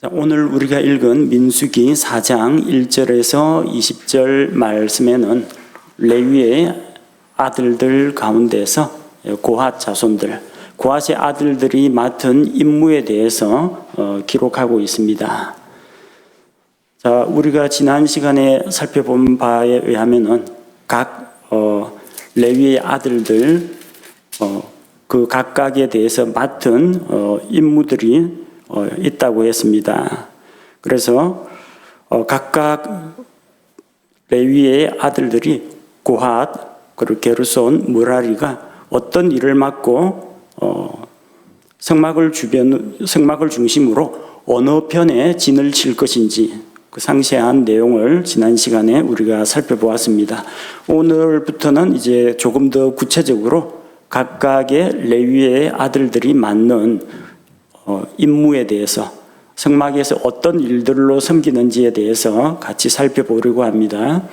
오늘 우리가 읽은 민수기 4장 1절에서 20절 말씀에는 레위의 아들들 가운데서 고핫 자손들, 고핫의 아들들이 맡은 임무에 대해서 기록하고 있습니다. 자, 우리가 지난 시간에 살펴본 바에 의하면은 각 레위의 아들들 그 각각에 대해서 맡은 임무들이 있다고 했습니다. 그래서 각각 레위의 아들들이 고핫, 그리고 게르손, 므라리가 어떤 일을 맡고 성막을 중심으로 어느 편에 진을 칠 것인지 그 상세한 내용을 지난 시간에 우리가 살펴보았습니다. 오늘부터는 이제 조금 더 구체적으로 각각의 레위의 아들들이 맡는 임무에 대해서, 성막에서 어떤 일들로 섬기는지에 대해서 같이 살펴보려고 합니다.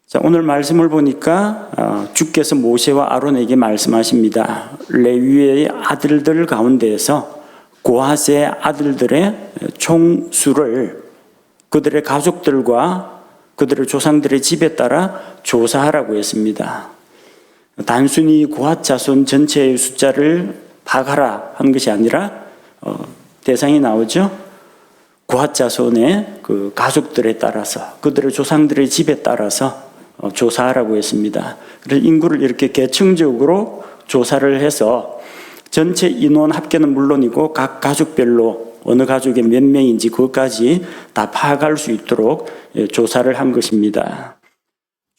자, 오늘 말씀을 보니까 주께서 모세와 아론에게 말씀하십니다. 레위의 아들들 가운데에서 고핫의 아들들의 총수를 그들의 가족들과 그들의 조상들의 집에 따라 조사하라고 했습니다. 단순히 고핫 자손 전체의 숫자를 파악하라 한 것이 아니라 대상이 나오죠. 고핫 자손의 그 가족들에 따라서, 그들의 조상들의 집에 따라서 조사하라고 했습니다. 그래서 인구를 이렇게 계층적으로 조사를 해서 전체 인원 합계는 물론이고 각 가족별로 어느 가족에 몇 명인지 그것까지 다 파악할 수 있도록 조사를 한 것입니다.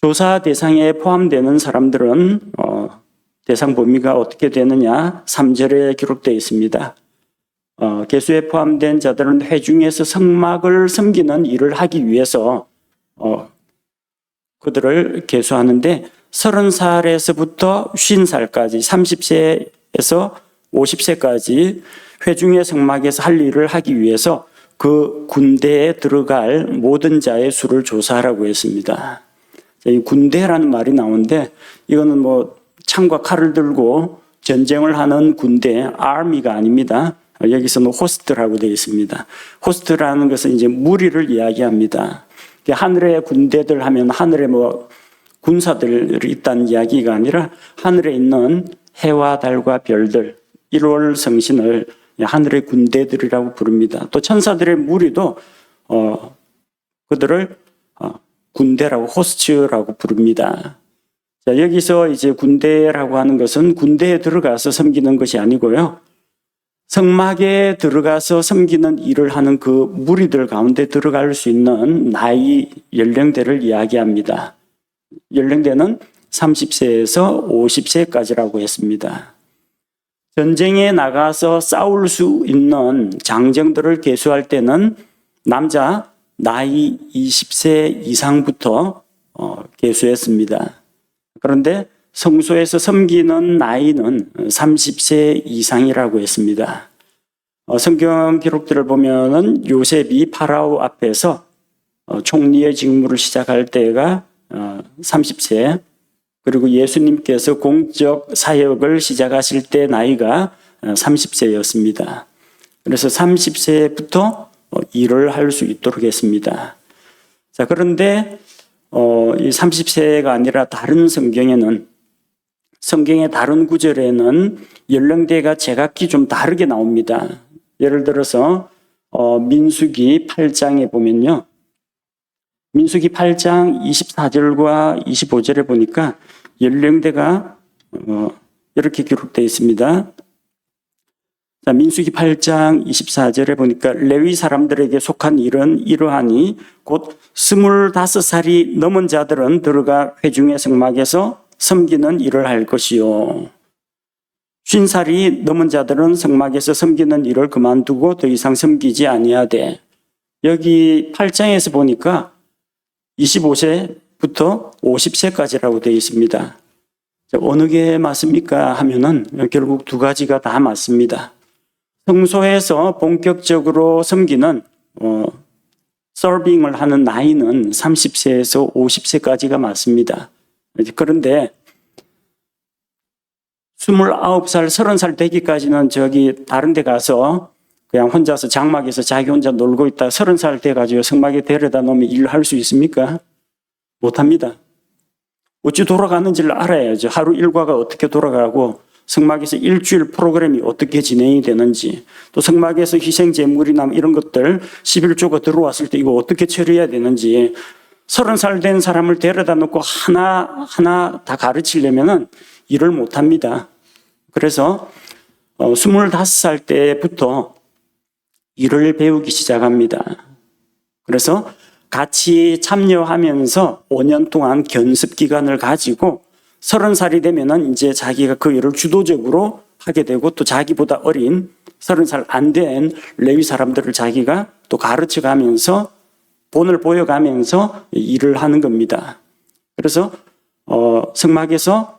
조사 대상에 포함되는 사람들은 대상 범위가 어떻게 되느냐 3절에 기록되어 있습니다. 계수에 포함된 자들은 회중에서 성막을 섬기는 일을 하기 위해서 그들을 계수하는데 30살에서부터 50살까지 30세에서 50세까지 회중의 성막에서 할 일을 하기 위해서 그 군대에 들어갈 모든 자의 수를 조사하라고 했습니다. 이 군대라는 말이 나오는데 이거는 창과 칼을 들고 전쟁을 하는 군대, army가 아닙니다. 여기서는 호스트라고 되어 있습니다. 호스트라는 것은 이제 무리를 이야기합니다. 하늘의 군대들 하면 하늘에 군사들이 있다는 이야기가 아니라 하늘에 있는 해와 달과 별들, 1월 성신을 하늘의 군대들이라고 부릅니다. 또 천사들의 무리도 그들을 군대라고, 호스트라고 부릅니다. 자, 여기서 이제 군대라고 하는 것은 군대에 들어가서 섬기는 것이 아니고요. 성막에 들어가서 섬기는 일을 하는 그 무리들 가운데 들어갈 수 있는 나이, 연령대를 이야기합니다. 연령대는 30세에서 50세까지라고 했습니다. 전쟁에 나가서 싸울 수 있는 장정들을 계수할 때는 남자 나이 20세 이상부터 계수했습니다. 그런데 성소에서 섬기는 나이는 30세 이상이라고 했습니다. 성경 기록들을 보면은 요셉이 파라오 앞에서 총리의 직무를 시작할 때가 30세, 그리고 예수님께서 공적 사역을 시작하실 때 나이가 30세였습니다. 그래서 30세부터 일을 할 수 있도록 했습니다. 자, 그런데 이 30세가 아니라 다른 성경의 다른 구절에는 연령대가 제각기 좀 다르게 나옵니다. 예를 들어서 민수기 8장에 보면요. 민수기 8장 24절과 25절에 보니까 연령대가 이렇게 기록되어 있습니다. 자, 민수기 8장 24절에 보니까 레위 사람들에게 속한 일은 이러하니 곧 25살이 넘은 자들은 들어가 회중의 성막에서 섬기는 일을 할 것이요. 50살이 넘은 자들은 성막에서 섬기는 일을 그만두고 더 이상 섬기지 아니하되, 여기 8장에서 보니까 25세부터 50세까지라고 되어 있습니다. 어느 게 맞습니까 하면은 결국 두 가지가 다 맞습니다. 성소에서 본격적으로 섬기는 서빙을 하는 나이는 30세에서 50세까지가 맞습니다. 그런데 29살, 30살 되기까지는 저기 다른 데 가서 그냥 혼자서 장막에서 자기 혼자 놀고 있다 30살 돼가지고 성막에 데려다 놓으면 일할 수 있습니까? 못합니다. 어찌 돌아가는지를 알아야죠. 하루 일과가 어떻게 돌아가고 성막에서 일주일 프로그램이 어떻게 진행이 되는지, 또 성막에서 희생 제물이나 이런 것들 11조가 들어왔을 때 이거 어떻게 처리해야 되는지 30살 된 사람을 데려다 놓고 하나하나 다 가르치려면은 일을 못합니다. 그래서 25살 때부터 일을 배우기 시작합니다. 그래서 같이 참여하면서 5년 동안 견습 기간을 가지고 30살이 되면은 이제 자기가 그 일을 주도적으로 하게 되고, 또 자기보다 어린 30살 안 된 레위 사람들을 자기가 또 가르쳐 가면서 본을 보여가면서 일을 하는 겁니다. 그래서 성막에서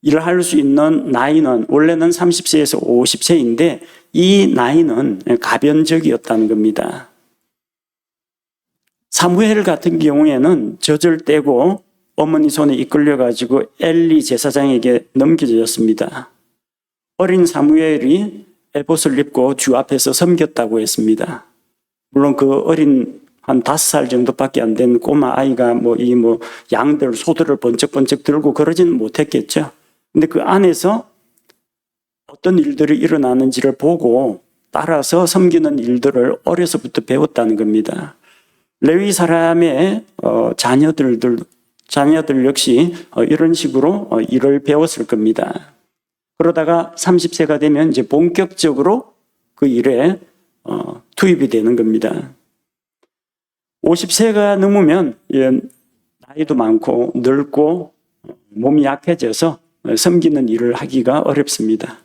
일을 할 수 있는 나이는 원래는 30세에서 50세인데 이 나이는 가변적이었다는 겁니다. 사무엘 같은 경우에는 젖을 떼고 어머니 손에 이끌려가지고 엘리 제사장에게 넘겨졌습니다. 어린 사무엘이 에봇을 입고 주 앞에서 섬겼다고 했습니다. 물론 그 어린 한 5살 정도밖에 안 된 꼬마 아이가 양들, 소들을 번쩍번쩍 들고 그러지는 못했겠죠. 근데 그 안에서 어떤 일들이 일어나는지를 보고 따라서 섬기는 일들을 어려서부터 배웠다는 겁니다. 레위 사람의 자녀들 역시 이런 식으로 일을 배웠을 겁니다. 그러다가 30세가 되면 이제 본격적으로 그 일에 투입이 되는 겁니다. 50세가 넘으면 나이도 많고 늙고 몸이 약해져서 섬기는 일을 하기가 어렵습니다.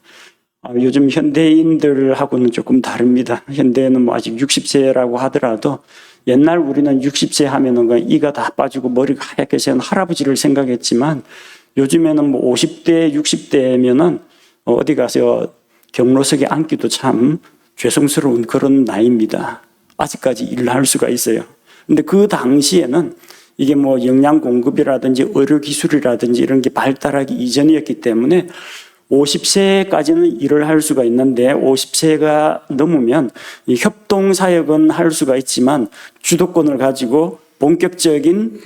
요즘 현대인들하고는 조금 다릅니다. 현대에는 아직 60세라고 하더라도 옛날 우리는 60세 하면은 이가 다 빠지고 머리가 하얗게 된 할아버지를 생각했지만 요즘에는 50대, 60대면은 어디 가서 경로석에 앉기도 참 죄송스러운 그런 나이입니다. 아직까지 일을 할 수가 있어요. 근데 그 당시에는 이게 영양 공급이라든지 의료 기술이라든지 이런 게 발달하기 이전이었기 때문에 50세까지는 일을 할 수가 있는데 50세가 넘으면 이 협동사역은 할 수가 있지만 주도권을 가지고 본격적인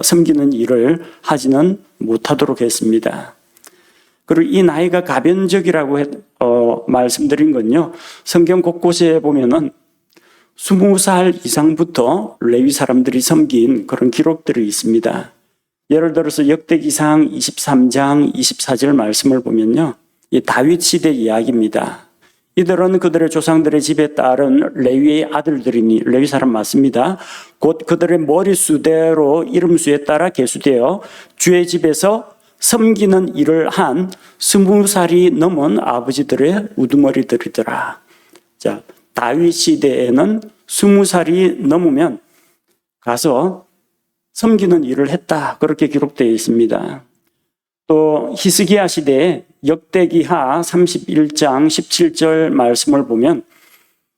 섬기는 일을 하지는 못하도록 했습니다. 그리고 이 나이가 가변적이라고 말씀드린 건요, 성경 곳곳에 보면은 20살 이상부터 레위 사람들이 섬긴 그런 기록들이 있습니다. 예를 들어서 역대기상 23장 24절 말씀을 보면요, 이 다윗 시대 이야기입니다. 이들은 그들의 조상들의 집에 따른 레위의 아들들이니, 레위 사람 맞습니다. 곧 그들의 머리수대로 이름수에 따라 계수되어 주의 집에서 섬기는 일을 한 20살이 넘은 아버지들의 우두머리들이더라. 자, 다윗 시대에는 20살이 넘으면 가서 섬기는 일을 했다, 그렇게 기록되어 있습니다. 또 히스기야 시대에 역대기하 31장 17절 말씀을 보면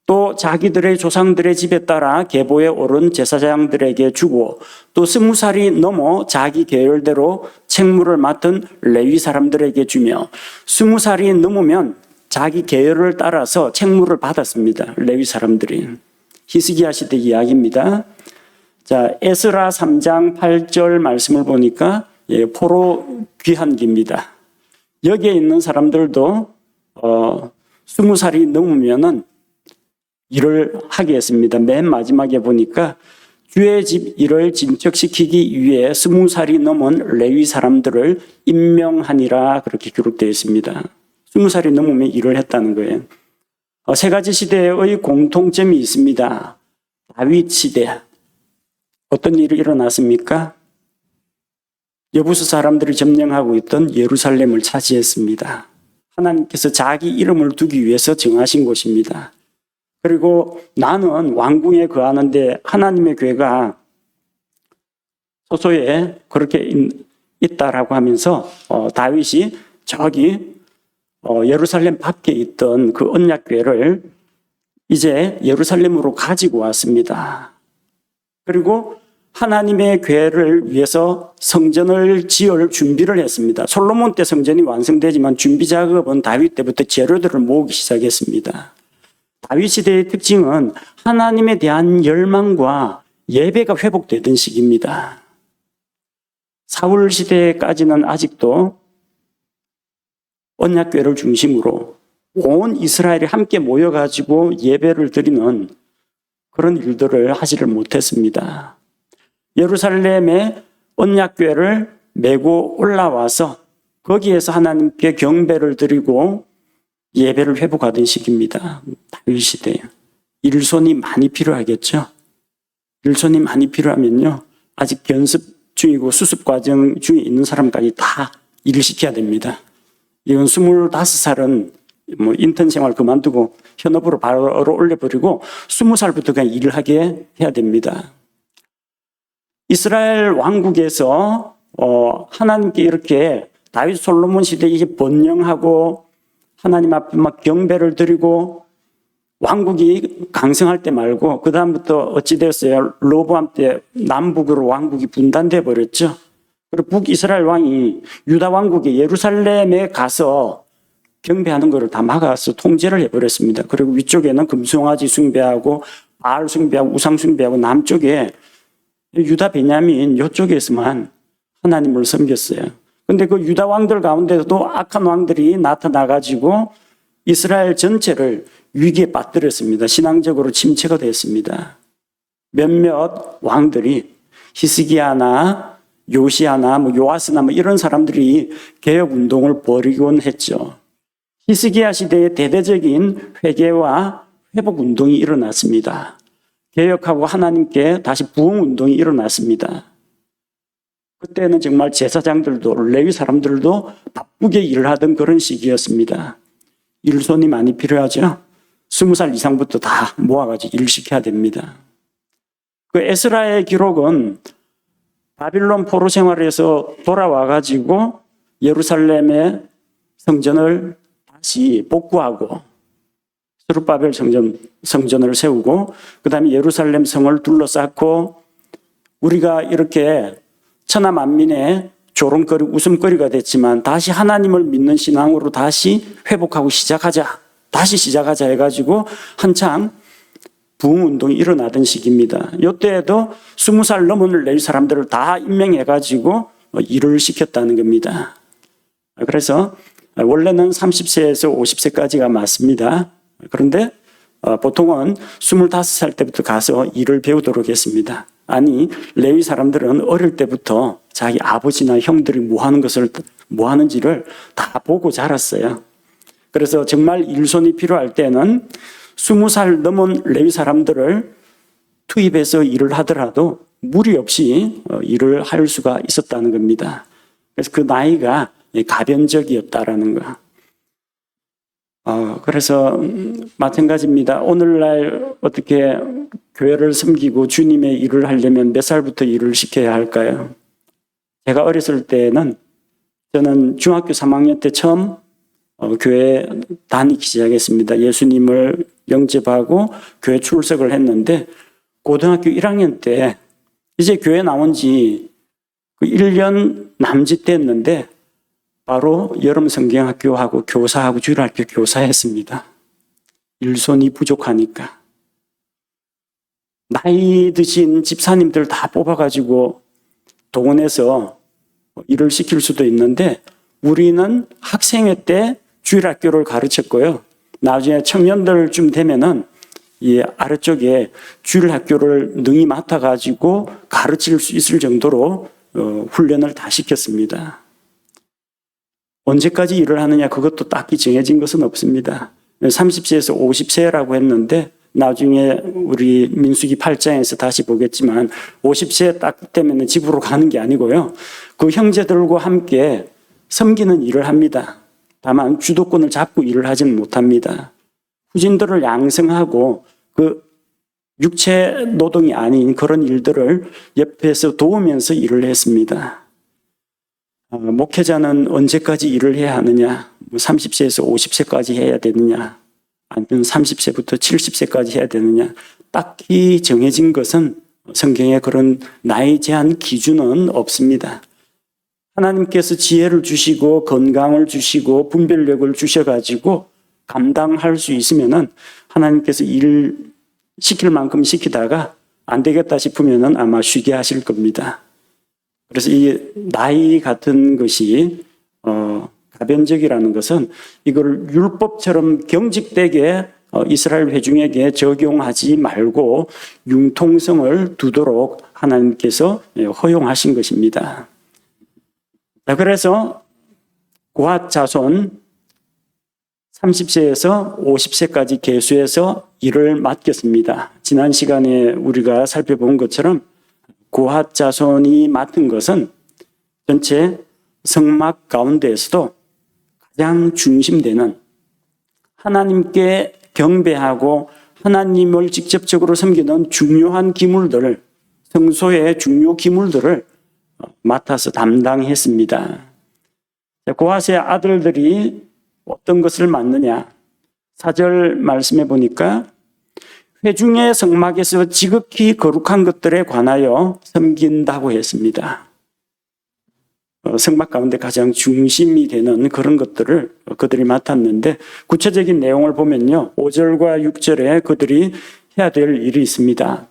또 자기들의 조상들의 집에 따라 계보에 오른 제사장들에게 주고 또 20살이 넘어 자기 계열대로 책무를 맡은 레위 사람들에게 주며 20살이 넘으면 자기 계열을 따라서 책무를 받았습니다. 레위 사람들이. 히스기야 시대 이야기입니다. 자, 에스라 3장 8절 말씀을 보니까 포로 귀환기입니다. 여기에 있는 사람들도 20살이 넘으면은 일을 하게 했습니다. 맨 마지막에 보니까 주의 집 일을 진척시키기 위해 20살이 넘은 레위 사람들을 임명하니라, 그렇게 기록되어 있습니다. 20살이 넘으면 일을 했다는 거예요. 세 가지 시대의 공통점이 있습니다. 다윗 시대. 어떤 일이 일어났습니까? 여부수 사람들이 점령하고 있던 예루살렘을 차지했습니다. 하나님께서 자기 이름을 두기 위해서 정하신 곳입니다. 그리고 나는 왕궁에 거하는데 하나님의 괴가 소소에 그렇게 있다라고 하면서 다윗이 저기 예루살렘 밖에 있던 그 언약궤를 이제 예루살렘으로 가지고 왔습니다. 그리고 하나님의 궤를 위해서 성전을 지을 준비를 했습니다. 솔로몬 때 성전이 완성되지만 준비 작업은 다윗 때부터 재료들을 모으기 시작했습니다. 다윗 시대의 특징은 하나님에 대한 열망과 예배가 회복되던 시기입니다. 사울 시대까지는 아직도 언약궤를 중심으로 온 이스라엘이 함께 모여가지고 예배를 드리는 그런 일들을 하지를 못했습니다. 예루살렘에 언약궤를 메고 올라와서 거기에서 하나님께 경배를 드리고 예배를 회복하던 시기입니다. 다윗 시대에. 일손이 많이 필요하겠죠. 일손이 많이 필요하면요, 아직 견습 중이고 수습 과정 중에 있는 사람까지 다 일을 시켜야 됩니다. 이건 25살은 인턴 생활 그만두고 현업으로 바로 올려버리고 20살부터 그냥 일을 하게 해야 됩니다. 이스라엘 왕국에서 하나님께 이렇게 다윗 솔로몬 시대에 이게 번영하고 하나님 앞에 막 경배를 드리고 왕국이 강성할 때 말고 그 다음부터 어찌 되었어요? 로보암 때 남북으로 왕국이 분단돼 버렸죠. 그리고 북이스라엘 왕이 유다 왕국의 예루살렘에 가서 경배하는 것을 다 막아서 통제를 해버렸습니다. 그리고 위쪽에는 금송아지 숭배하고 바알 숭배하고 우상 숭배하고 남쪽에 유다 베냐민 이쪽에서만 하나님을 섬겼어요. 근데 그 유다 왕들 가운데도 악한 왕들이 나타나가지고 이스라엘 전체를 위기에 빠뜨렸습니다. 신앙적으로 침체가 됐습니다. 몇몇 왕들이 히스기야나 요시야나 요아스나 이런 사람들이 개혁 운동을 벌이곤 했죠. 히스기야 시대에 대대적인 회개와 회복 운동이 일어났습니다. 개혁하고 하나님께 다시 부흥 운동이 일어났습니다. 그때는 정말 제사장들도 레위 사람들도 바쁘게 일을 하던 그런 시기였습니다. 일손이 많이 필요하죠. 20살 이상부터 다 모아가지고 일 시켜야 됩니다. 그 에스라의 기록은 바빌론 포로 생활에서 돌아와가지고 예루살렘의 성전을 다시 복구하고 스룹바벨 성전을 세우고 그 다음에 예루살렘 성을 둘러쌌고 우리가 이렇게 천하 만민의 조롱거리, 웃음거리가 됐지만 다시 하나님을 믿는 신앙으로 다시 회복하고 다시 시작하자 해가지고 한창 부흥운동이 일어나던 시기입니다. 이때에도 20살 넘은 레위 사람들을 다 임명해가지고 일을 시켰다는 겁니다. 그래서 원래는 30세에서 50세까지가 맞습니다. 그런데 보통은 25살 때부터 가서 일을 배우도록 했습니다. 아니, 레위 사람들은 어릴 때부터 자기 아버지나 형들이 뭐 하는지를 다 보고 자랐어요. 그래서 정말 일손이 필요할 때는 20살 넘은 레위 사람들을 투입해서 일을 하더라도 무리 없이 일을 할 수가 있었다는 겁니다. 그래서 그 나이가 가변적이었다라는 거. 그래서 마찬가지입니다. 오늘날 어떻게 교회를 섬기고 주님의 일을 하려면 몇 살부터 일을 시켜야 할까요? 제가 어렸을 때는 저는 중학교 3학년 때 처음 교회 다니기 시작했습니다. 예수님을 영접하고 교회 출석을 했는데 고등학교 1학년 때 이제 교회 나온 지 1년 남짓 됐는데 바로 여름 성경학교하고 교사하고 주일학교 교사했습니다. 일손이 부족하니까. 나이 드신 집사님들 다 뽑아가지고 동원해서 일을 시킬 수도 있는데 우리는 학생회 때 주일학교를 가르쳤고요. 나중에 청년들쯤 되면은 이 아래쪽에 주일학교를 능히 맡아가지고 가르칠 수 있을 정도로 훈련을 다 시켰습니다. 언제까지 일을 하느냐 그것도 딱히 정해진 것은 없습니다. 30세에서 50세라고 했는데 나중에 우리 민수기 8장에서 다시 보겠지만 50세 딱 되면 집으로 가는 게 아니고요. 그 형제들과 함께 섬기는 일을 합니다. 다만 주도권을 잡고 일을 하지는 못합니다. 후진들을 양성하고 그 육체 노동이 아닌 그런 일들을 옆에서 도우면서 일을 했습니다. 목회자는 언제까지 일을 해야 하느냐? 30세에서 50세까지 해야 되느냐? 아니면 30세부터 70세까지 해야 되느냐? 딱히 정해진 것은 성경에 그런 나이 제한 기준은 없습니다. 하나님께서 지혜를 주시고 건강을 주시고 분별력을 주셔가지고 감당할 수 있으면은 하나님께서 일 시킬 만큼 시키다가 안 되겠다 싶으면은 아마 쉬게 하실 겁니다. 그래서 이 나이 같은 것이 가변적이라는 것은 이걸 율법처럼 경직되게 이스라엘 회중에게 적용하지 말고 융통성을 두도록 하나님께서 허용하신 것입니다. 그래서 고핫 자손 30세에서 50세까지 계수해서 일을 맡겼습니다. 지난 시간에 우리가 살펴본 것처럼 고핫 자손이 맡은 것은 전체 성막 가운데에서도 가장 중심되는 하나님께 경배하고 하나님을 직접적으로 섬기는 중요한 기물들을, 성소의 중요 기물들을 맡아서 담당했습니다. 고핫의 아들들이 어떤 것을 맡느냐? 4절 말씀해 보니까 회중의 성막에서 지극히 거룩한 것들에 관하여 섬긴다고 했습니다. 성막 가운데 가장 중심이 되는 그런 것들을 그들이 맡았는데 구체적인 내용을 보면요. 5절과 6절에 그들이 해야 될 일이 있습니다.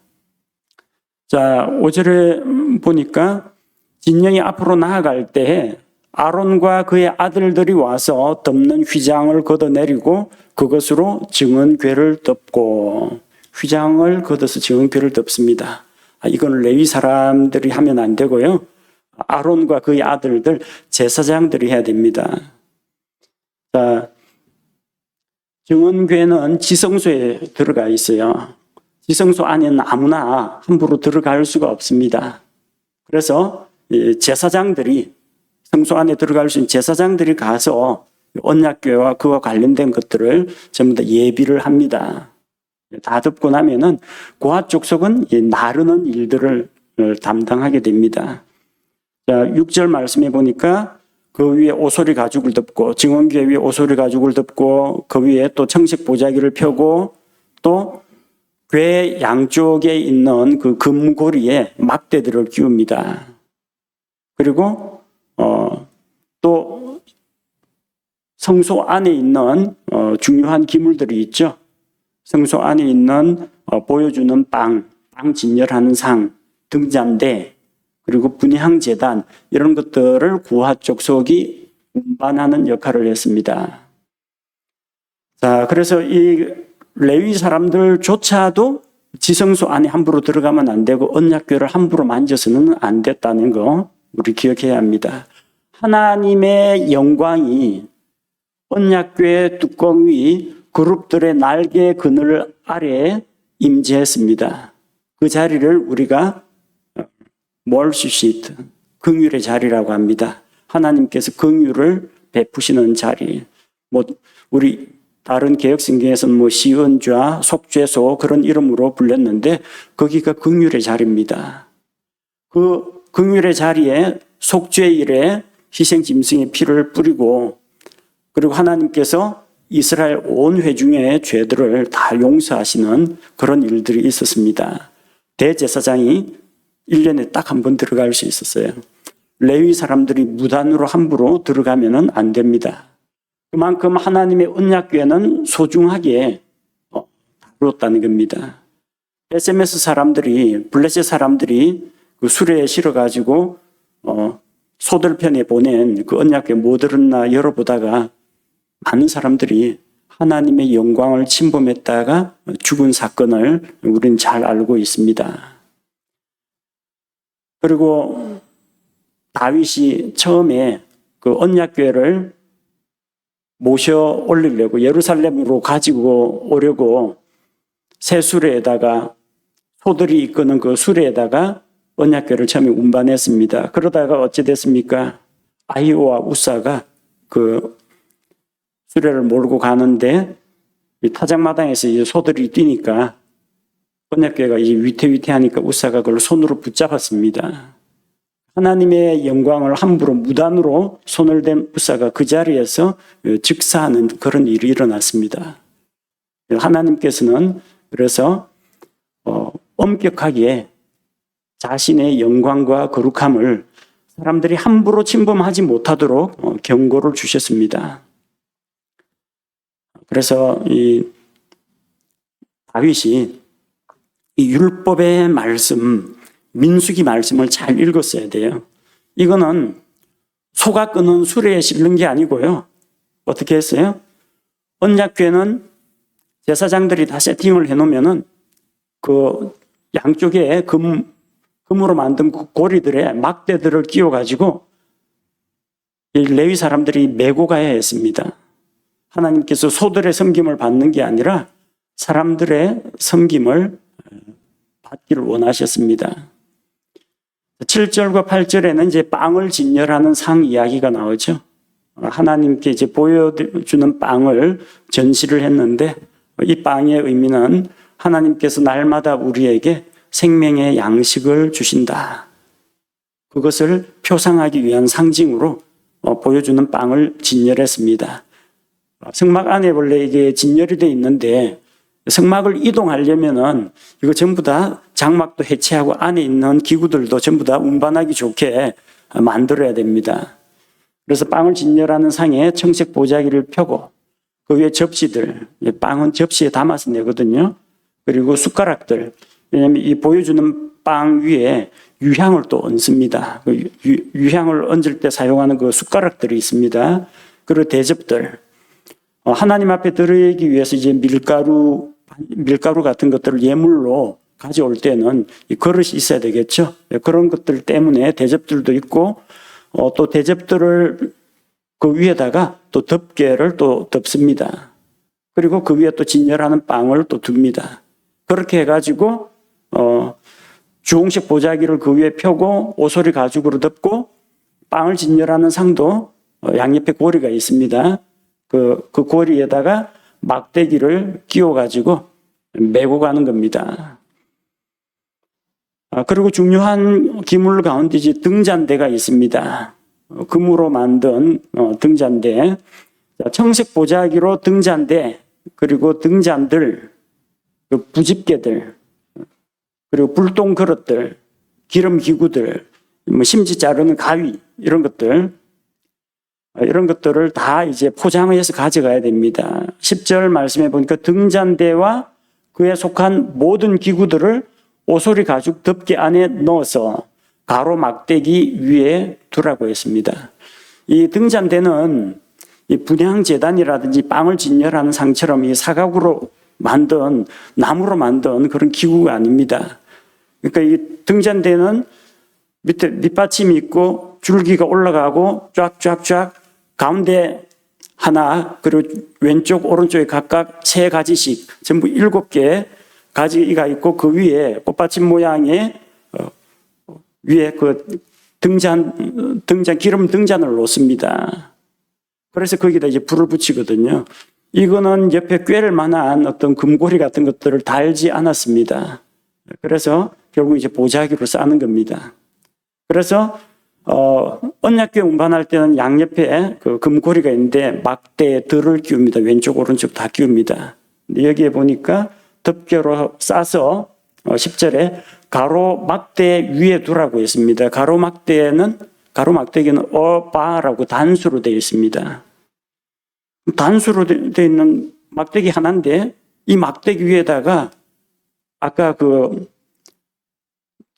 자, 5절에 보니까 진영이 앞으로 나아갈 때 아론과 그의 아들들이 와서 덮는 휘장을 걷어내리고 그것으로 증언궤를 덮고, 휘장을 걷어서 증언궤를 덮습니다. 이건 레위 사람들이 하면 안 되고요. 아론과 그의 아들들, 제사장들이 해야 됩니다. 자, 증언궤는 지성소에 들어가 있어요. 지성소 안에는 아무나 함부로 들어갈 수가 없습니다. 그래서 제사장들이, 성소 안에 들어갈 수 있는 제사장들이 가서 언약궤와 그와 관련된 것들을 전부 다 예비를 합니다. 다 덮고 나면은 고핫 족속은 나르는 일들을 담당하게 됩니다. 자, 6절 말씀해 보니까 그 위에 오소리 가죽을 덮고, 증언궤 위에 오소리 가죽을 덮고, 그 위에 또 청색 보자기를 펴고, 또 궤 양쪽에 있는 그 금고리에 막대들을 끼웁니다. 그리고 또 성소 안에 있는 중요한 기물들이 있죠. 성소 안에 있는 보여주는 빵 진열하는 상, 등잔대, 그리고 분향 제단, 이런 것들을 고핫 족속이 운반하는 역할을 했습니다. 자, 그래서 이 레위 사람들조차도 지성소 안에 함부로 들어가면 안 되고 언약궤를 함부로 만져서는 안 됐다는 거 우리 기억해야 합니다. 하나님의 영광이 언약궤 뚜껑 위 그룹들의 날개 그늘 아래에 임재했습니다. 그 자리를 우리가 멀시 시트, 긍휼의 자리라고 합니다. 하나님께서 긍휼을 베푸시는 자리. 우리 다른 개혁성경에서는 시은좌, 속죄소 그런 이름으로 불렸는데 거기가 긍휼의 자리입니다. 그 긍휼의 자리에 속죄일에 희생 짐승의 피를 뿌리고, 그리고 하나님께서 이스라엘 온 회중의 죄들을 다 용서하시는 그런 일들이 있었습니다. 대제사장이 1년에 딱 한 번 들어갈 수 있었어요. 레위 사람들이 무단으로 함부로 들어가면 안 됩니다. 그만큼 하나님의 언약궤는 소중하게 다루었다는 겁니다. SMS 사람들이, 블레셋 사람들이 그 수레에 실어가지고 소들편에 보낸 그 언약궤 뭐 들었나 열어보다가 많은 사람들이 하나님의 영광을 침범했다가 죽은 사건을 우리는 잘 알고 있습니다. 그리고 다윗이 처음에 그 언약궤를 모셔 올리려고 예루살렘으로 가지고 오려고 새 수레에다가, 소들이 이끄는 그 수레에다가 언약궤를 처음에 운반했습니다. 그러다가 어찌 됐습니까? 아히오와 우사가 그 수레를 몰고 가는데 이 타작마당에서 이제 소들이 뛰니까 언약궤가 이제 위태위태하니까 우사가 그걸 손으로 붙잡았습니다. 하나님의 영광을 함부로 무단으로 손을 댄 우사가 그 자리에서 즉사하는 그런 일이 일어났습니다. 하나님께서는 그래서 엄격하게 자신의 영광과 거룩함을 사람들이 함부로 침범하지 못하도록 경고를 주셨습니다. 그래서 이 다윗이 이 율법의 말씀, 민수기 말씀을 잘 읽었어야 돼요. 이거는 소가 끄는 수레에 실는 게 아니고요. 어떻게 했어요? 언약궤는 제사장들이 다 세팅을 해놓으면은 그 양쪽에 금으로 만든 그 고리들에 막대들을 끼워가지고 이 레위 사람들이 메고 가야 했습니다. 하나님께서 소들의 섬김을 받는 게 아니라 사람들의 섬김을 받기를 원하셨습니다. 7절과 8절에는 이제 빵을 진열하는 상 이야기가 나오죠. 하나님께 이제 보여주는 빵을 전시를 했는데 이 빵의 의미는 하나님께서 날마다 우리에게 생명의 양식을 주신다. 그것을 표상하기 위한 상징으로 보여주는 빵을 진열했습니다. 성막 안에 원래 이게 진열이 되어 있는데 성막을 이동하려면은 이거 전부 다 장막도 해체하고 안에 있는 기구들도 전부 다 운반하기 좋게 만들어야 됩니다. 그래서 빵을 진열하는 상에 청색 보자기를 펴고 그 위에 접시들, 빵은 접시에 담아서 내거든요. 그리고 숟가락들, 왜냐하면 이 보여주는 빵 위에 유향을 또 얹습니다. 유향을 얹을 때 사용하는 그 숟가락들이 있습니다. 그리고 대접들, 하나님 앞에 드리기 위해서 이제 밀가루 같은 것들을 예물로 가져올 때는 이 그릇이 있어야 되겠죠. 그런 것들 때문에 대접들도 있고 또 대접들을 그 위에다가 또 덮개를 또 덮습니다. 그리고 그 위에 또 진열하는 빵을 또 둡니다. 그렇게 해가지고 주홍색 보자기를 그 위에 펴고 오소리 가죽으로 덮고 빵을 진열하는 상도 양옆에 고리가 있습니다. 그 고리에다가 막대기를 끼워가지고 메고 가는 겁니다. 그리고 중요한 기물 가운데 이제 등잔대가 있습니다. 금으로 만든 등잔대, 청색 보자기로 등잔대, 그리고 등잔들, 부집개들, 그리고 불똥 그릇들, 기름 기구들, 심지 자르는 가위 이런 것들을 다 이제 포장해서 가져가야 됩니다. 10절 말씀해 보니까 등잔대와 그에 속한 모든 기구들을 오소리 가죽 덮개 안에 넣어서 가로 막대기 위에 두라고 했습니다. 이 등잔대는 이 분향제단이라든지 빵을 진열하는 상처럼 이 사각으로 만든 나무로 만든 그런 기구가 아닙니다. 그러니까 이 등잔대는 밑에 밑받침이 있고 줄기가 올라가고 쫙쫙쫙 가운데 하나 그리고 왼쪽 오른쪽에 각각 3가지씩 전부 7개 가지가 있고 그 위에 꽃받침 모양의 위에 그 등잔 기름 등잔을 놓습니다. 그래서 거기다 이제 불을 붙이거든요. 이거는 옆에 꿰를 만한 어떤 금고리 같은 것들을 달지 않았습니다. 그래서 결국 이제 보자기로 싸는 겁니다. 그래서 언약궤 운반할 때는 양옆에 그 금고리가 있는데 막대들을 끼웁니다. 왼쪽 오른쪽 다 끼웁니다. 근데 여기에 보니까 덮개로 싸서 10절에 가로 막대 위에 두라고 했습니다. 가로 막대기는 어바라고 단수로 되어 있습니다. 단수로 되어 있는 막대기 하나인데 이 막대기 위에다가 아까 그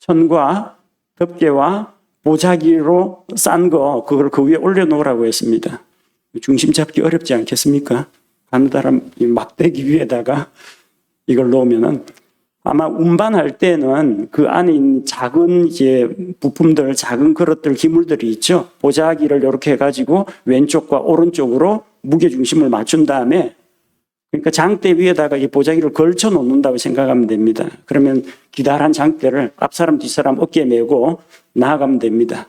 천과 덮개와 보자기로 싼 거 그걸 그 위에 올려놓으라고 했습니다. 중심 잡기 어렵지 않겠습니까? 가느다란 이 막대기 위에다가 이걸 놓으면은 아마 운반할 때는 그 안에 있는 작은 이제 부품들, 작은 그릇들, 기물들이 있죠. 보자기를 이렇게 해가지고 왼쪽과 오른쪽으로 무게 중심을 맞춘 다음에 그러니까 장대 위에다가 이 보자기를 걸쳐 놓는다고 생각하면 됩니다. 그러면 기다란 장대를 앞사람 뒷사람 어깨에 메고 나아가면 됩니다.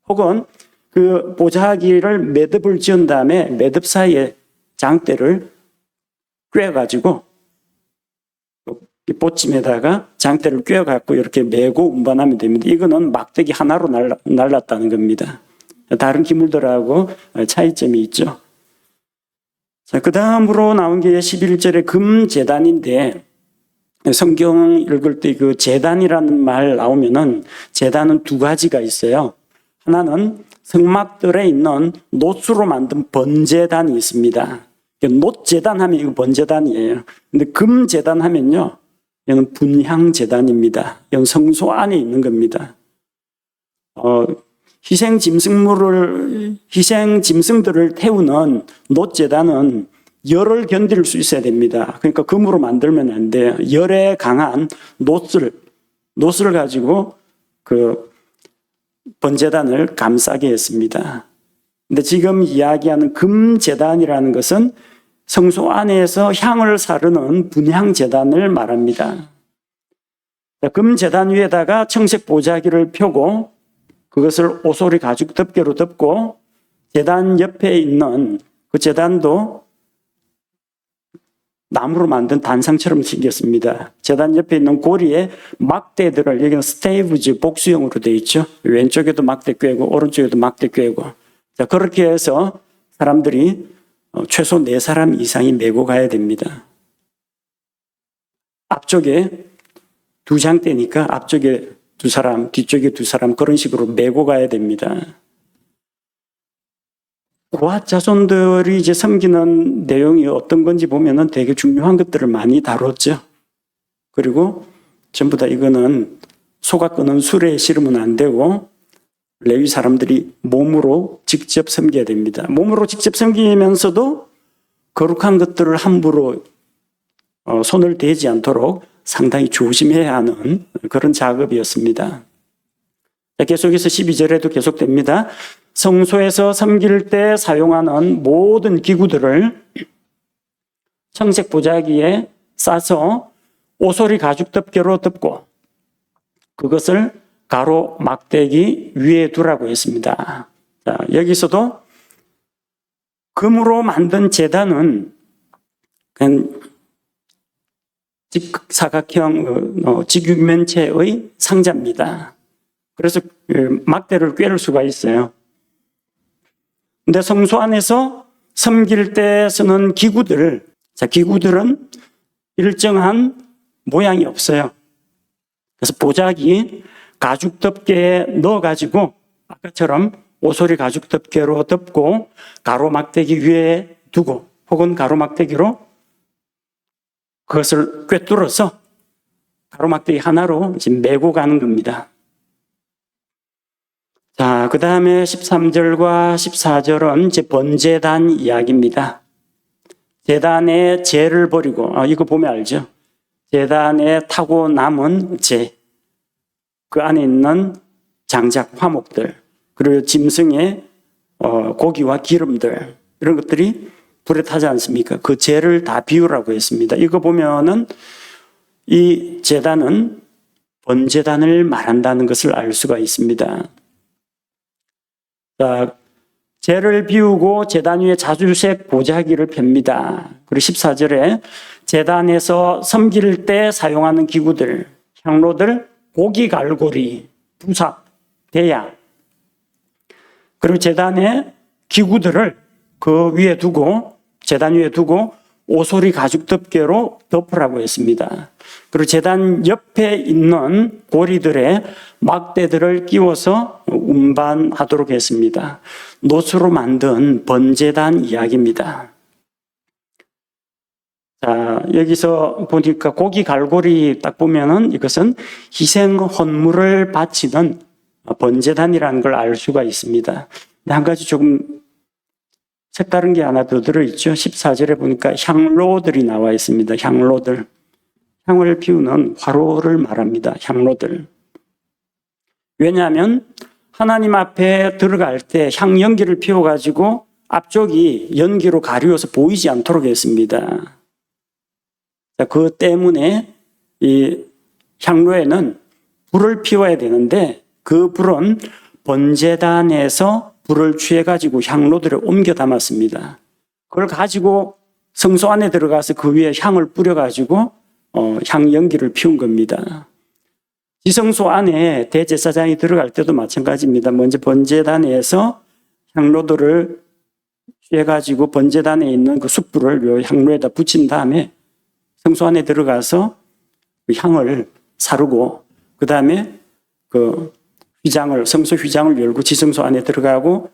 혹은 그 보자기를 매듭을 지은 다음에 매듭 사이에 장대를 꿰가지고 보침에다가 장대를 꿰갖고 이렇게 메고 운반하면 됩니다. 이거는 막대기 하나로 날랐다는 겁니다. 다른 기물들하고 차이점이 있죠. 자, 그 다음으로 나온 게 11절의 금제단인데 성경 읽을 때 그 제단이라는 말 나오면은 제단은 2가지가 있어요. 하나는 성막들에 있는 노수로 만든 번제단이 있습니다. 놋재단 하면 이거 번제단이에요. 근데 금재단 하면요, 이건 분향재단입니다. 이건 성소 안에 있는 겁니다. 희생 짐승들을 태우는 놋재단은 열을 견딜 수 있어야 됩니다. 그러니까 금으로 만들면 안 돼요. 열에 강한 놋을 가지고 그 번제단을 감싸게 했습니다. 근데 지금 이야기하는 금제단이라는 것은 성소 안에서 향을 사르는 분향제단을 말합니다. 금제단 위에다가 청색 보자기를 펴고 그것을 오소리 가죽 덮개로 덮고 제단 옆에 있는 그 제단도 나무로 만든 단상처럼 생겼습니다. 제단 옆에 있는 고리에 막대들을, 여기는 스테이브즈 복수형으로 되어 있죠. 왼쪽에도 막대 꿰고 오른쪽에도 막대 꿰고. 자, 그렇게 해서 사람들이 최소 4사람 이상이 메고 가야 됩니다. 앞쪽에 2장대니까 앞쪽에 2사람, 뒤쪽에 2사람, 그런 식으로 메고 가야 됩니다. 고핫 자손들이 이제 섬기는 내용이 어떤 건지 보면은 되게 중요한 것들을 많이 다뤘죠. 그리고 전부 다 이거는 소가 끄는 수레에 실으면 안 되고 레위 사람들이 몸으로 직접 섬겨야 됩니다. 몸으로 직접 섬기면서도 거룩한 것들을 함부로 손을 대지 않도록 상당히 조심해야 하는 그런 작업이었습니다. 계속해서 12절에도 계속됩니다. 성소에서 섬길 때 사용하는 모든 기구들을 청색 보자기에 싸서 오소리 가죽 덮개로 덮고 그것을 가로 막대기 위에 두라고 했습니다. 자, 여기서도 금으로 만든 제단은 그냥 직사각형 직육면체의 상자입니다. 그래서 막대를 꿰를 수가 있어요. 근데 성소 안에서 섬길 때 쓰는 기구들은 일정한 모양이 없어요. 그래서 보자기 가죽 덮개에 넣어가지고 아까처럼 오소리 가죽 덮개로 덮고 가로막대기 위에 두고 혹은 가로막대기로 그것을 꿰뚫어서 가로막대기 하나로 지금 메고 가는 겁니다. 자, 그 다음에 13절과 14절은 이제 번제단 이야기입니다. 제단에 재를 버리고, 이거 보면 알죠? 제단에 타고 남은 재, 그 안에 있는 장작, 화목들, 그리고 짐승의 고기와 기름들, 이런 것들이 불에 타지 않습니까? 그 재를 다 비우라고 했습니다. 이거 보면은 이 제단은 번제단을 말한다는 것을 알 수가 있습니다. 자, 재를 비우고 제단 위에 자주색 보자기를 펴니다. 그리고 14절에 제단에서 섬길 때 사용하는 기구들, 향로들, 고기 갈고리, 부삽, 대야, 그리고 제단의 기구들을 그 위에 두고 제단 위에 두고 오소리 가죽 덮개로 덮으라고 했습니다. 그리고 제단 옆에 있는 고리들의 막대들을 끼워서 운반하도록 했습니다. 놋으로 만든 번제단 이야기입니다. 자, 여기서 보니까 고기 갈고리 딱 보면은 이것은 희생 헌물을 바치는 번제단이라는 걸 알 수가 있습니다. 한 가지 조금 색다른 게 하나 더 들어있죠. 14절에 보니까 향로들이 나와 있습니다. 향로들. 향을 피우는 화로를 말합니다. 향로들. 왜냐하면 하나님 앞에 들어갈 때 향 연기를 피워가지고 앞쪽이 연기로 가리워서 보이지 않도록 했습니다. 그 때문에 이 향로에는 불을 피워야 되는데 그 불은 번제단에서 불을 취해가지고 향로들을 옮겨 담았습니다. 그걸 가지고 성소 안에 들어가서 그 위에 향을 뿌려가지고 향 연기를 피운 겁니다. 지성소 안에 대제사장이 들어갈 때도 마찬가지입니다. 먼저 번제단에서 향로들을 취해가지고 번제단에 있는 그 숯불을 요 향로에다 붙인 다음에 성소 안에 들어가서 그 향을 사르고 그 다음에 그 성소 휘장을 열고 지성소 안에 들어가고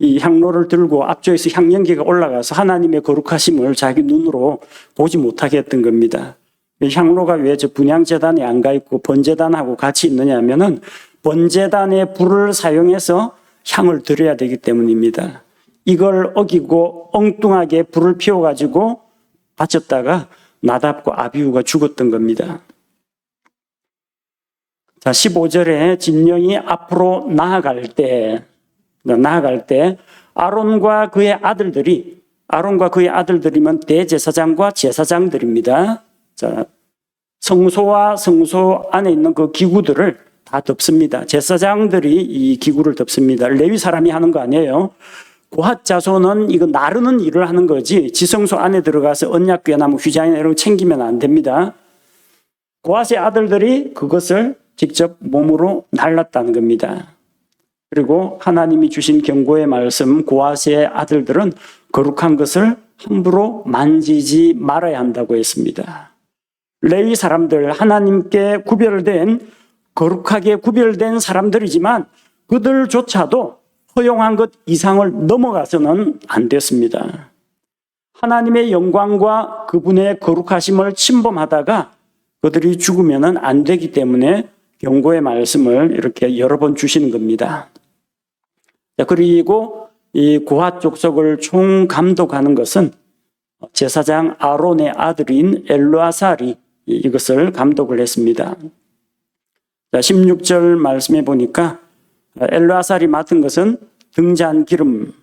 이 향로를 들고 앞쪽에서 향연기가 올라가서 하나님의 거룩하심을 자기 눈으로 보지 못하게 했던 겁니다. 향로가 왜 저 분향제단에 안 가 있고 번제단하고 같이 있느냐 하면은 번제단의 불을 사용해서 향을 드려야 되기 때문입니다. 이걸 어기고 엉뚱하게 불을 피워가지고 바쳤다가 나답과 아비후가 죽었던 겁니다. 자, 15절에 진령이 앞으로 나아갈 때 아론과 그의 아들들이면 대제사장과 제사장들입니다. 자, 성소와 성소 안에 있는 그 기구들을 다 덮습니다. 제사장들이 이 기구를 덮습니다. 레위 사람이 하는 거 아니에요. 고핫 자손은 이거 나르는 일을 하는 거지 지성소 안에 들어가서 언약궤나 휘장이나 이런 거 챙기면 안 됩니다. 고핫의 아들들이 그것을 직접 몸으로 날랐다는 겁니다. 그리고 하나님이 주신 경고의 말씀, 고핫의 아들들은 거룩한 것을 함부로 만지지 말아야 한다고 했습니다. 레위 사람들, 하나님께 거룩하게 구별된 사람들이지만 그들조차도 허용한 것 이상을 넘어가서는 안 됐습니다. 하나님의 영광과 그분의 거룩하심을 침범하다가 그들이 죽으면 안 되기 때문에 경고의 말씀을 이렇게 여러 번 주시는 겁니다. 그리고 이 고핫 족속을 총감독하는 것은 제사장 아론의 아들인 엘르아살이 이것을 감독을 했습니다. 16절 말씀해 보니까 엘르아살이 맡은 것은 등잔 기름,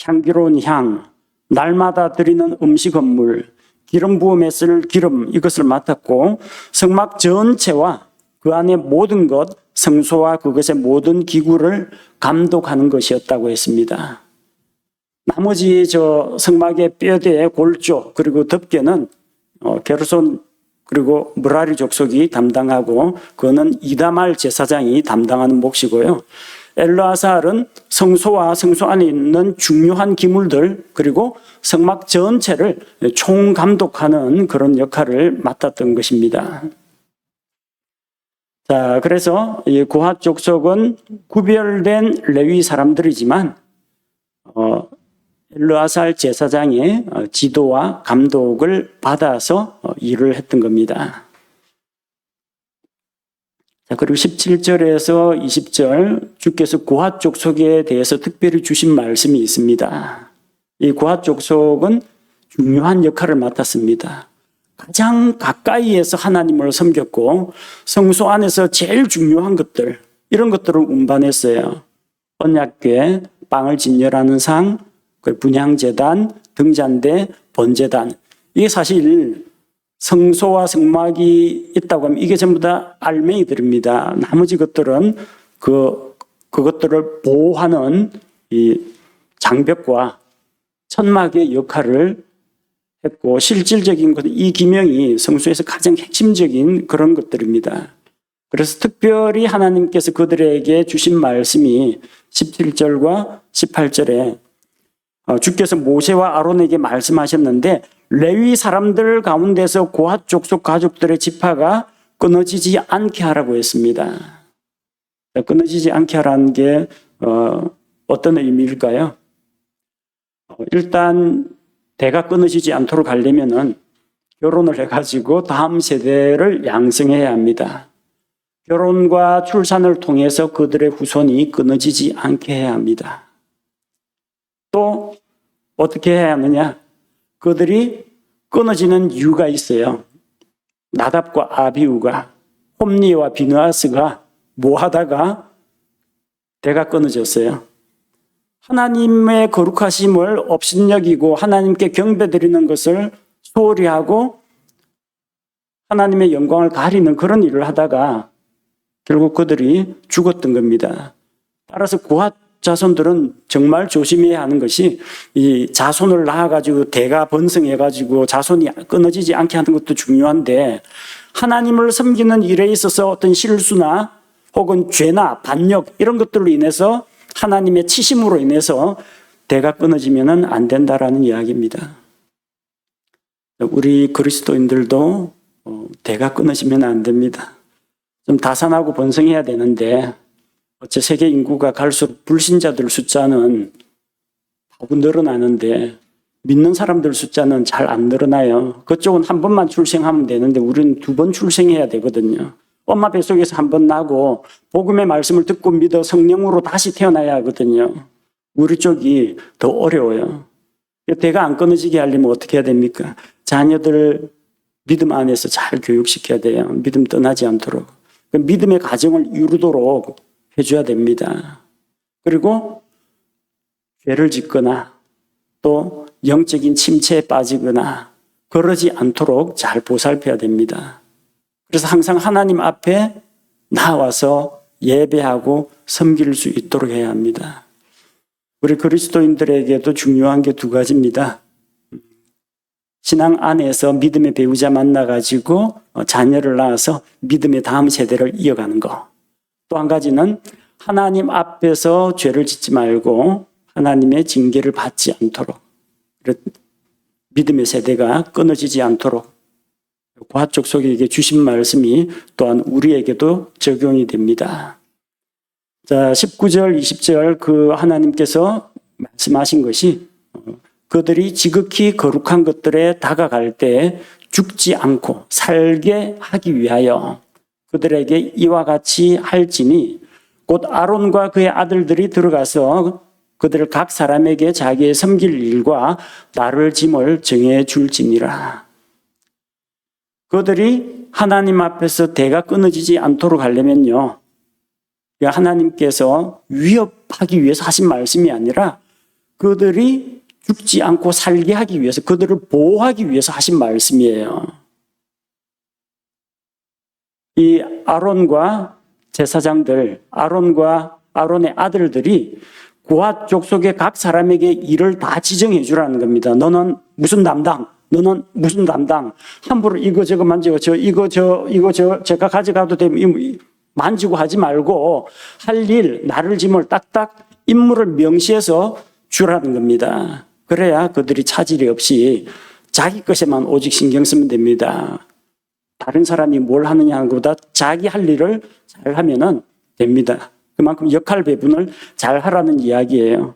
향기로운 향, 날마다 드리는 음식 헌물, 기름 부음에 쓸 기름 이것을 맡았고 성막 전체와 그 안에 모든 것, 성소와 그것의 모든 기구를 감독하는 것이었다고 했습니다. 나머지 저 성막의 뼈대, 골조 그리고 덮개는 게르손 그리고 므라리 족속이 담당하고 그거는 이다말 제사장이 담당하는 몫이고요. 엘르아살은 성소와 성소 안에 있는 중요한 기물들 그리고 성막 전체를 총감독하는 그런 역할을 맡았던 것입니다. 자, 그래서 이 고핫 족속은 구별된 레위 사람들이지만 엘르아살 제사장의 지도와 감독을 받아서 일을 했던 겁니다. 자, 그리고 17절에서 20절 주께서 고핫 족속에 대해서 특별히 주신 말씀이 있습니다. 이 고핫 족속은 중요한 역할을 맡았습니다. 가장 가까이에서 하나님을 섬겼고 성소 안에서 제일 중요한 것들 이런 것들을 운반했어요. 언약궤, 빵을 진열하는 상, 분향제단, 등잔대, 번제단. 이게 사실 성소와 성막이 있다고 하면 이게 전부 다 알맹이들입니다. 나머지 것들은 그것들을 보호하는 이 장벽과 천막의 역할을 했고 실질적인 것은 이 기명이 성소에서 가장 핵심적인 그런 것들입니다. 그래서 특별히 하나님께서 그들에게 주신 말씀이 17절과 18절에 주께서 모세와 아론에게 말씀하셨는데 레위 사람들 가운데서 고핫 족속 가족들의 지파가 끊어지지 않게 하라고 했습니다. 끊어지지 않게 하라는 게 어떤 의미일까요? 일단 대가 끊어지지 않도록 하려면은 결혼을 해가지고 다음 세대를 양성해야 합니다. 결혼과 출산을 통해서 그들의 후손이 끊어지지 않게 해야 합니다. 또 어떻게 해야 하느냐? 그들이 끊어지는 이유가 있어요. 나답과 아비후가 홈리와 비느하스가 뭐 하다가 대가 끊어졌어요. 하나님의 거룩하심을 업신여기고 하나님께 경배드리는 것을 소홀히 하고 하나님의 영광을 가리는 그런 일을 하다가 결국 그들이 죽었던 겁니다. 따라서 고핫 자손들은 정말 조심해야 하는 것이 이 자손을 낳아가지고 대가 번성해가지고 자손이 끊어지지 않게 하는 것도 중요한데 하나님을 섬기는 일에 있어서 어떤 실수나 혹은 죄나 반역 이런 것들로 인해서 하나님의 치심으로 인해서 대가 끊어지면 안 된다라는 이야기입니다. 우리 그리스도인들도 대가 끊어지면 안 됩니다. 좀 다산하고 번성해야 되는데 어째 세계 인구가 갈수록 불신자들 숫자는 조금 늘어나는데 믿는 사람들 숫자는 잘 안 늘어나요. 그쪽은 한 번만 출생하면 되는데 우리는 2번 출생해야 되거든요. 엄마 뱃속에서 한 번 나고 복음의 말씀을 듣고 믿어 성령으로 다시 태어나야 하거든요. 우리 쪽이 더 어려워요. 대가 안 끊어지게 하려면 어떻게 해야 됩니까? 자녀들 믿음 안에서 잘 교육시켜야 돼요. 믿음 떠나지 않도록. 믿음의 가정을 이루도록 해줘야 됩니다. 그리고 죄를 짓거나 또 영적인 침체에 빠지거나 그러지 않도록 잘 보살펴야 됩니다. 그래서 항상 하나님 앞에 나와서 예배하고 섬길 수 있도록 해야 합니다. 우리 그리스도인들에게도 중요한 게 2가지입니다. 신앙 안에서 믿음의 배우자 만나가지고 자녀를 낳아서 믿음의 다음 세대를 이어가는 거. 또 한 가지는 하나님 앞에서 죄를 짓지 말고 하나님의 징계를 받지 않도록, 믿음의 세대가 끊어지지 않도록 고아족속에게 주신 말씀이 또한 우리에게도 적용이 됩니다. 자, 19절, 20절 그 하나님께서 말씀하신 것이 그들이 지극히 거룩한 것들에 다가갈 때 죽지 않고 살게 하기 위하여 그들에게 이와 같이 할지니 곧 아론과 그의 아들들이 들어가서 그들을 각 사람에게 자기의 섬길 일과 나를 짐을 정해 줄지니라. 그들이 하나님 앞에서 대가 끊어지지 않도록 하려면요, 하나님께서 위협하기 위해서 하신 말씀이 아니라 그들이 죽지 않고 살게 하기 위해서, 그들을 보호하기 위해서 하신 말씀이에요. 이 아론과 제사장들, 아론과 아론의 아들들이 고앗 족속의 각 사람에게 일을 다 지정해 주라는 겁니다. 너는 무슨 담당, 너는 무슨 담당, 함부로 이거 저거 만지고 이거 제가 가져가도 되면 만지고 하지 말고 할 일, 나를 짐을 딱딱 임무를 명시해서 주라는 겁니다. 그래야 그들이 차질이 없이 자기 것에만 오직 신경 쓰면 됩니다. 다른 사람이 뭘 하느냐 하는 것보다 자기 할 일을 잘 하면은 됩니다. 그만큼 역할 배분을 잘 하라는 이야기예요.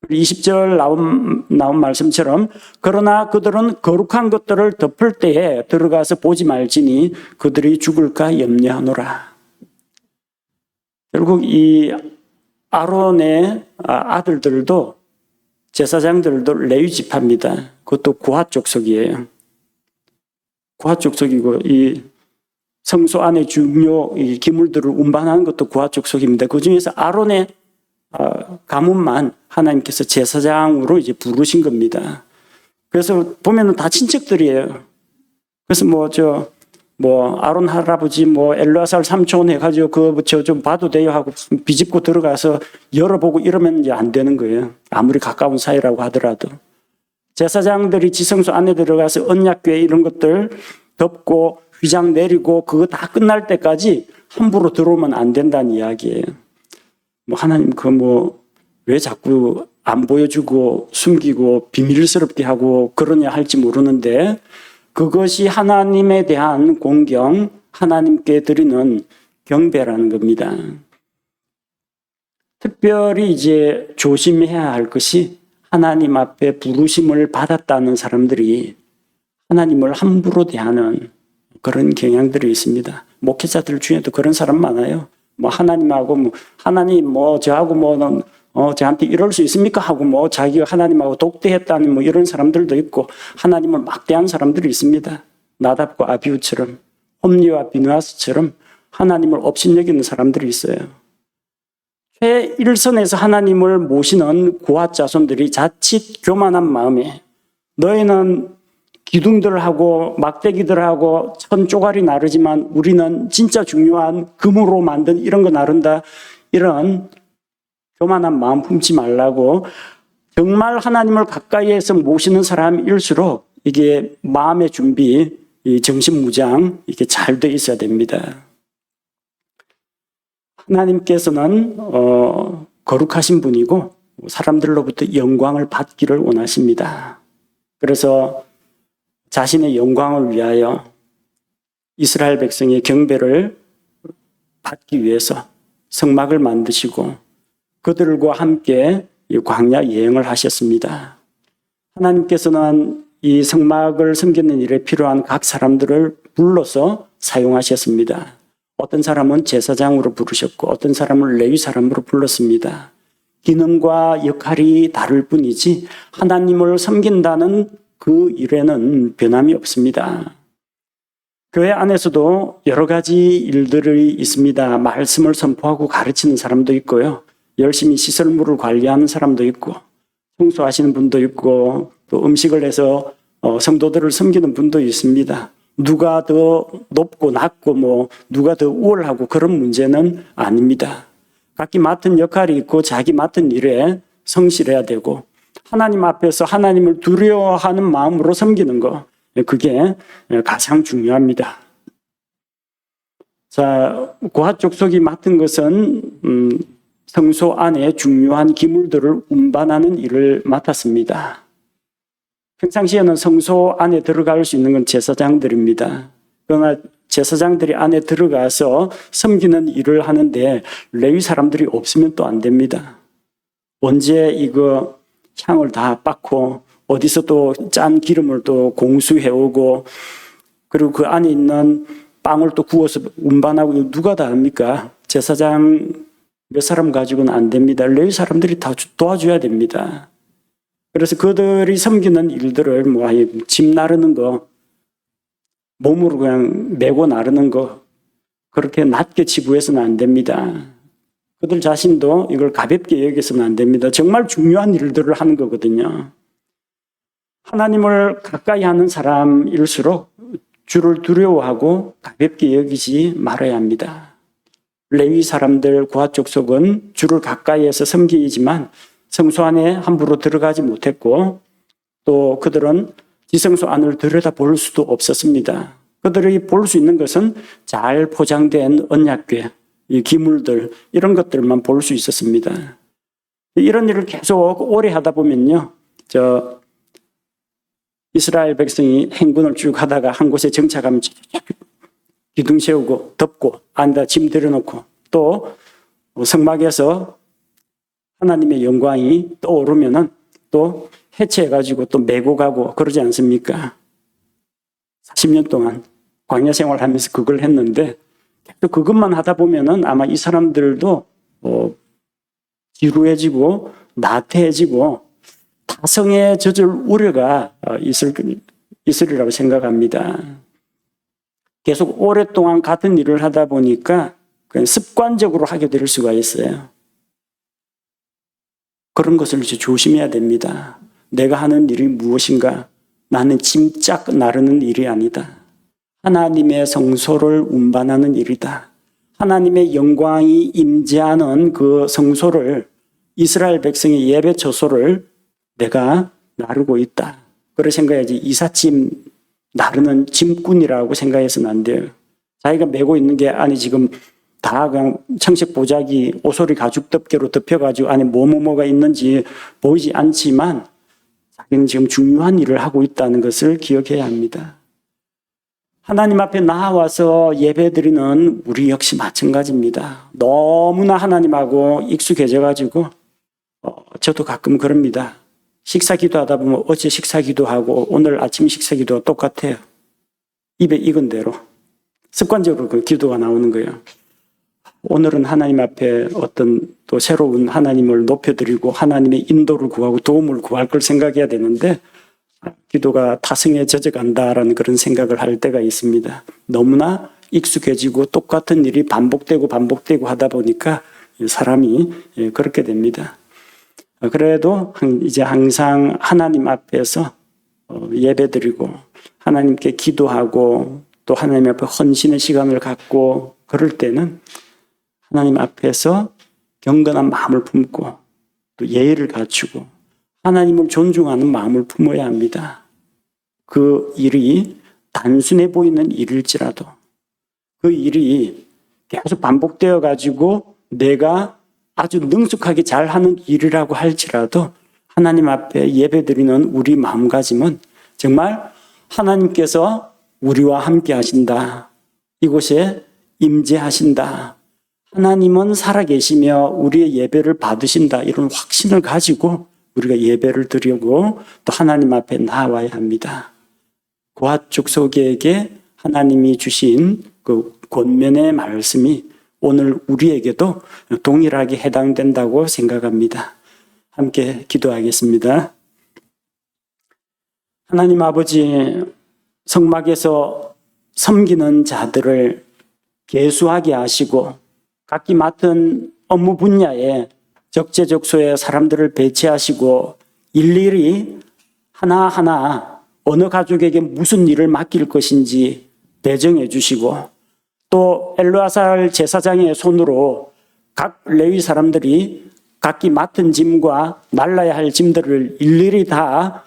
20절 나온 말씀처럼 그러나 그들은 거룩한 것들을 덮을 때에 들어가서 보지 말지니 그들이 죽을까 염려하노라. 결국 이 아론의 아들들도 제사장들도 레위 지파입니다. 그것도 고핫 족속이에요. 고핫 족속이고 이 성소 안에 중요 이 기물들을 운반하는 것도 고핫 족속입니다. 그 중에서 아론의 가문만 하나님께서 제사장으로 이제 부르신 겁니다. 그래서 보면은 다 친척들이에요. 그래서 아론 할아버지 엘르아살 삼촌 해가지고 그거 좀 봐도 돼요 하고 비집고 들어가서 열어보고 이러면 이제 안 되는 거예요. 아무리 가까운 사이라고 하더라도. 제사장들이 지성소 안에 들어가서 언약궤 이런 것들 덮고 휘장 내리고 그거 다 끝날 때까지 함부로 들어오면 안 된다는 이야기예요. 하나님 왜 자꾸 안 보여주고 숨기고 비밀스럽게 하고 그러냐 할지 모르는데 그것이 하나님에 대한 공경, 하나님께 드리는 경배라는 겁니다. 특별히 이제 조심해야 할 것이 하나님 앞에 부르심을 받았다는 사람들이 하나님을 함부로 대하는 그런 경향들이 있습니다. 목회자들 중에도 그런 사람 많아요. 하나님하고 하나님 저하고 저한테 이럴 수 있습니까? 하고 자기가 하나님하고 독대했다는 이런 사람들도 있고 하나님을 막대한 사람들이 있습니다. 나답과 아비후처럼 홈리와 비누아스처럼 하나님을 업신여기는 사람들이 있어요. 최일선에서 하나님을 모시는 고앗 자손들이 자칫 교만한 마음에 너희는 기둥들하고 막대기들하고 천 쪼가리 나르지만 우리는 진짜 중요한 금으로 만든 이런 거 나른다, 이런 교만한 마음 품지 말라고 정말 하나님을 가까이에서 모시는 사람일수록 이게 마음의 준비, 정신무장 이게 잘 돼 있어야 됩니다. 하나님께서는 거룩하신 분이고 사람들로부터 영광을 받기를 원하십니다. 그래서 자신의 영광을 위하여 이스라엘 백성의 경배를 받기 위해서 성막을 만드시고 그들과 함께 이 광야 여행을 하셨습니다. 하나님께서는 이 성막을 섬기는 일에 필요한 각 사람들을 불러서 사용하셨습니다. 어떤 사람은 제사장으로 부르셨고 어떤 사람을 레위 사람으로 불렀습니다. 기능과 역할이 다를 뿐이지 하나님을 섬긴다는 그 일에는 변함이 없습니다. 교회 안에서도 여러 가지 일들이 있습니다. 말씀을 선포하고 가르치는 사람도 있고요. 열심히 시설물을 관리하는 사람도 있고 청소하시는 분도 있고 또 음식을 해서 성도들을 섬기는 분도 있습니다. 누가 더 높고 낮고 누가 더 우월하고 그런 문제는 아닙니다. 각기 맡은 역할이 있고 자기 맡은 일에 성실해야 되고 하나님 앞에서 하나님을 두려워하는 마음으로 섬기는 거, 그게 가장 중요합니다. 자, 고핫 족속이 맡은 것은 성소 안에 중요한 기물들을 운반하는 일을 맡았습니다. 평상시에는 성소 안에 들어갈 수 있는 건 제사장들입니다. 그러나 제사장들이 안에 들어가서 섬기는 일을 하는데 레위 사람들이 없으면 또 안 됩니다. 언제 이거 향을 다 빻고 어디서 또 짠 기름을 또 공수해오고 그리고 그 안에 있는 빵을 또 구워서 운반하고 누가 다 합니까? 제사장 몇 사람 가지고는 안 됩니다. 레위 사람들이 다 도와줘야 됩니다. 그래서 그들이 섬기는 일들을 짐 나르는 거, 몸으로 그냥 메고 나르는 거, 그렇게 낮게 치부해서는 안 됩니다. 그들 자신도 이걸 가볍게 여기서는 안 됩니다. 정말 중요한 일들을 하는 거거든요. 하나님을 가까이 하는 사람일수록 주를 두려워하고 가볍게 여기지 말아야 합니다. 레위 사람들 고핫 족속은 주를 가까이에서 섬기지만 성소 안에 함부로 들어가지 못했고 또 그들은 지성소 안을 들여다볼 수도 없었습니다. 그들이 볼 수 있는 것은 잘 포장된 언약궤, 이 기물들 이런 것들만 볼 수 있었습니다. 이런 일을 계속 오래 하다 보면요, 이스라엘 백성이 행군을 쭉 하다가 한 곳에 정착하면 기둥 세우고 덮고 안에다 짐 들여놓고 또 성막에서 하나님의 영광이 떠오르면은 또 해체해가지고 또 메고 가고 그러지 않습니까? 40년 동안 광야 생활하면서 그걸 했는데 또 그것만 하다 보면은 아마 이 사람들도 지루해지고 나태해지고 타성에 젖을 우려가 있으리라고 생각합니다. 계속 오랫동안 같은 일을 하다 보니까 그냥 습관적으로 하게 될 수가 있어요. 그런 것을 이제 조심해야 됩니다. 내가 하는 일이 무엇인가? 나는 짐짝 나르는 일이 아니다. 하나님의 성소를 운반하는 일이다. 하나님의 영광이 임재하는 그 성소를, 이스라엘 백성의 예배 처소를 내가 나르고 있다. 그렇게 생각해야지 이삿짐 나르는 짐꾼이라고 생각해서는 안 돼요. 자기가 메고 있는 게 아니 지금 다 그냥 청색 보자기 오소리 가죽 덮개로 덮여가지고 안에 뭐가 있는지 보이지 않지만 자기는 지금 중요한 일을 하고 있다는 것을 기억해야 합니다. 하나님 앞에 나와서 예배드리는 우리 역시 마찬가지입니다. 너무나 하나님하고 익숙해져가지고 저도 가끔 그럽니다. 식사 기도하다 보면 어제 식사 기도하고 오늘 아침 식사 기도가 똑같아요. 입에 익은 대로 습관적으로 그 기도가 나오는 거예요. 오늘은 하나님 앞에 어떤 또 새로운 하나님을 높여드리고 하나님의 인도를 구하고 도움을 구할 걸 생각해야 되는데 기도가 타성에 젖어간다라는 그런 생각을 할 때가 있습니다. 너무나 익숙해지고 똑같은 일이 반복되고 하다 보니까 사람이 그렇게 됩니다. 그래도 이제 항상 하나님 앞에서 예배드리고 하나님께 기도하고 또 하나님 앞에 헌신의 시간을 갖고 그럴 때는 하나님 앞에서 경건한 마음을 품고 또 예의를 갖추고 하나님을 존중하는 마음을 품어야 합니다. 그 일이 단순해 보이는 일일지라도 그 일이 계속 반복되어 가지고 내가 아주 능숙하게 잘하는 일이라고 할지라도 하나님 앞에 예배드리는 우리 마음가짐은 정말 하나님께서 우리와 함께 하신다. 이곳에 임재하신다. 하나님은 살아계시며 우리의 예배를 받으신다, 이런 확신을 가지고 우리가 예배를 드리고 또 하나님 앞에 나와야 합니다. 고핫 족속에게 하나님이 주신 그 권면의 말씀이 오늘 우리에게도 동일하게 해당된다고 생각합니다. 함께 기도하겠습니다. 하나님 아버지, 성막에서 섬기는 자들을 계수하게 하시고 각기 맡은 업무 분야에 적재적소에 사람들을 배치하시고 일일이 하나하나 어느 가족에게 무슨 일을 맡길 것인지 배정해 주시고 또 엘르아살 제사장의 손으로 각 레위 사람들이 각기 맡은 짐과 날라야 할 짐들을 일일이 다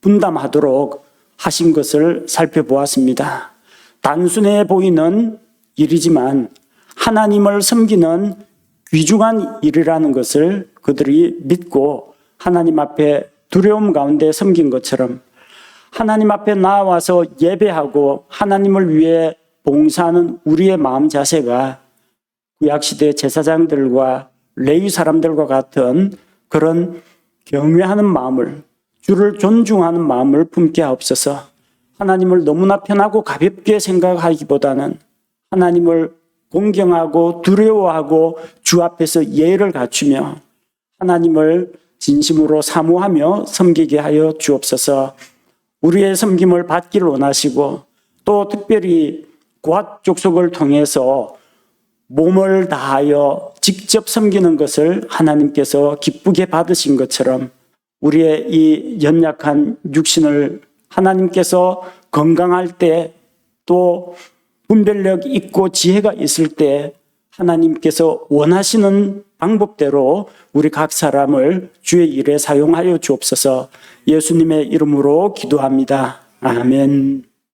분담하도록 하신 것을 살펴보았습니다. 단순해 보이는 일이지만 하나님을 섬기는 귀중한 일이라는 것을 그들이 믿고 하나님 앞에 두려움 가운데 섬긴 것처럼 하나님 앞에 나와서 예배하고 하나님을 위해 봉사하는 우리의 마음 자세가 구약시대 제사장들과 레위 사람들과 같은 그런 경외하는 마음을, 주를 존중하는 마음을 품게 하옵소서. 하나님을 너무나 편하고 가볍게 생각하기보다는 하나님을 공경하고 두려워하고 주 앞에서 예를 갖추며 하나님을 진심으로 사모하며 섬기게 하여 주옵소서. 우리의 섬김을 받기를 원하시고 또 특별히 고핫 족속을 통해서 몸을 다하여 직접 섬기는 것을 하나님께서 기쁘게 받으신 것처럼 우리의 이 연약한 육신을 하나님께서 건강할 때 또 분별력 있고 지혜가 있을 때 하나님께서 원하시는 방법대로 우리 각 사람을 주의 일에 사용하여 주옵소서. 예수님의 이름으로 기도합니다. 아멘.